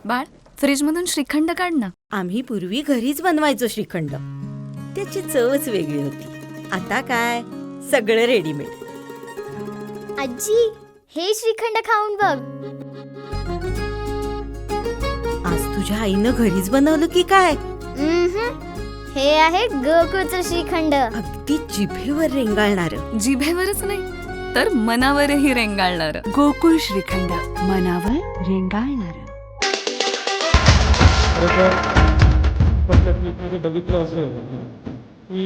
बाळ, फ्रीजमधून श्रीखंड काढ ना. आम्ही पूर्वी घरीच बनवायचो श्रीखंड. त्याची चवच वेगळी होती. आता काय सगळं रेडीमेड. आजी, हे श्रीखंड खाऊन बघ. आज तुझ्या आईनं घरीच बनवलं की काय? हे आहे गोकुळचं श्रीखंड. अगदी जिभेवर रेंगाळणार. जिभेवरच नाही तर मनावरही रेंगाळणार. गोकुळ श्रीखंड, मनावर रेंगाळणार. बघितलं असेल की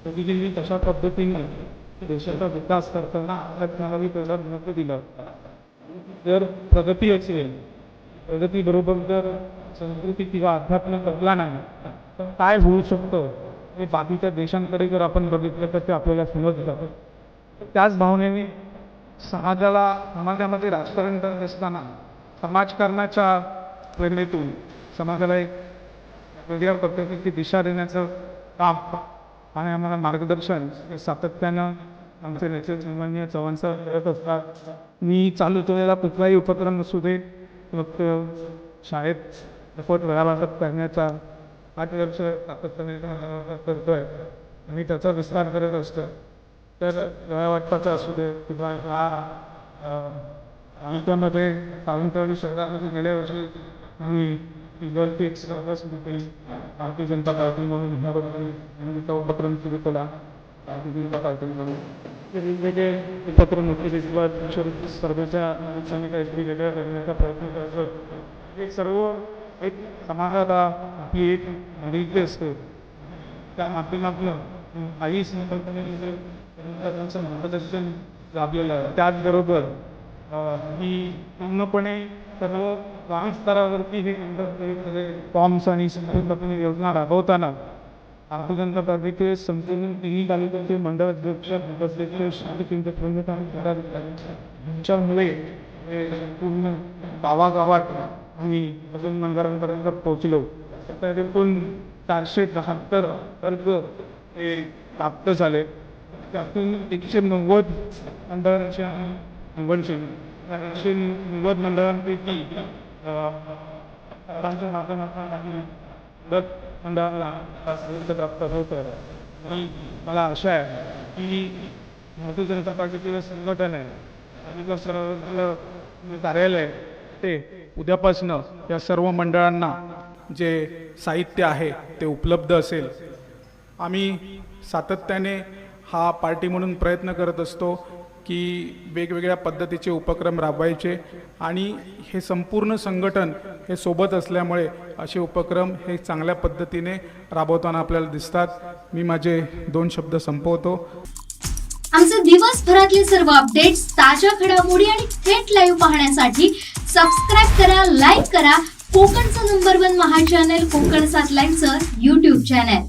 कधीही तशा पद्धतीने देशाचा विकास करताना आपल्याला त्याला महत्त्व दिलं. जर प्रगती असेल, प्रगतीबरोबर जर संस्कृती किंवा अध्यात्म बदला नाही तर काय होऊ शकतं हे बाकीच्या देशांकडे जर आपण बघितलं तर ते आपल्याला समजतं. त्याच भावनेने समाजामध्ये राजकारण करत असताना समाजकारणाच्या प्रेरणेतून समाजाला एक वेगळ्या पद्धतीची दिशा देण्याचं काम आणि आम्हाला मार्गदर्शन हे सातत्यानं आमचे नेते सन्माननीय चव्हाण सर करत असतात. मी चालू ठेवलेला कुठलाही उपक्रम असू दे, फक्त शाळेत रफत वेळावाटप करण्याचा 8 वर्ष सातत्याने करतोय आणि त्याचा विस्तार करत असतो. तर वेळावाटपाचा असू दे किंवा आमच्यामध्ये सावंतवाडी शहरामध्ये गेल्या वर्षी आम्ही भारतीय जनता पार्टी म्हणून उपक्रम सुरू केला. भारतीय जनता पार्टी म्हणून वेगवेगळे उपक्रम होते किंवा स्पर्धेच्या निमित्ताने काहीतरी वेगळ्या करण्याचा प्रयत्न करतो. हे सर्व एक समाजाला आपली एक रीती असते. त्या माध्यमातून आई संकल्पनेमध्ये त्यांचं मार्गदर्शन लाभलेलं आहे. त्याचबरोबर ही पूर्णपणे सर्व ग्राम स्तरावरती हे फॉर्म्स आणि संकल्पने योजना राबवताना भारतीय जनता पार्टीचे संपूर्ण 3 तालुक्याचे मंडळ अध्यक्ष यांच्यामुळे पूर्ण गावागावात आम्ही अजून मंडळांपर्यंत पोहोचलो. तर एकूण 473 अर्ज हे प्राप्त झाले. त्यातून 190 मंडळांचे निवड केली. 190 मंडळांपैकी मंडळाला प्राप्त होतं. आणि मला आशा आहे की भारतीय जनता पार्टीचे संघटन आहे आणि कार्यालय ते उद्यापासून या सर्व मंडळांना जे साहित्य आहे ते उपलब्ध असेल. आम्ही सातत्याने हा पार्टी म्हणून प्रयत्न करत असतो की वेगवेगळ्या पद्धतीचे उपक्रम राबवायचे आणि हे संपूर्ण संघटन हे सोबत असल्यामुळे असे उपक्रम हे चांगल्या पद्धतीने राबवताना आपल्याला दिसतात. मी माझे 2 शब्द संपवतो. आमचे दिवसभरातले सर्व अपडेट्स, ताज्या घडामोडी आणि थेट लाईव्ह पाहण्यासाठी सबस्क्राईब करा, लाईक करा कोकणचं नंबर 1 महा चॅनल कोकण 7 लाईनचं YouTube चॅनल.